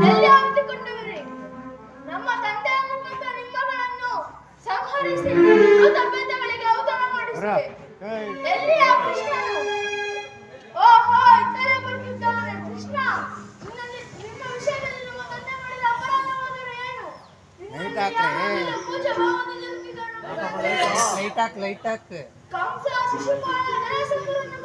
ಎಲ್ಲಿ ಆಪ್ತುಕೊಂಡವರೇ? ನಮ್ಮ ತಂದೆಯನ್ನು ಮತ್ತು ನಿಮ್ಮಗಳನ್ನು ಸಂಹರಿಸಿ ತಪ್ಪಿತಗಳಿಗೆ ಔತಣ ಮಾಡಿಸಿದೆ. ಎಲ್ಲಿ ಆ ಕೃಷ್ಣನು? ಓಹೋ, ಇತ್ತಲೇ ಬರುತ್ತಿದ್ದಾನೆ ಕೃಷ್ಣ. ನಿಮ್ಮ ವಿಷಯದಲ್ಲಿ ನಮ್ಮ ತಂದೆ ಮಾಡಿದ ಅಪರಾಧವಾದರೂ ಏನು? ಪೂಜೆ ಭಾವದಿಂದ ಇರುತ್ತಿದ್ದಾನು. ಲೈಟ್ ಹಾಕ್ ಕಂಸ ಶಿಶುಪಾಲ ನರಸಂಗರನ್ನು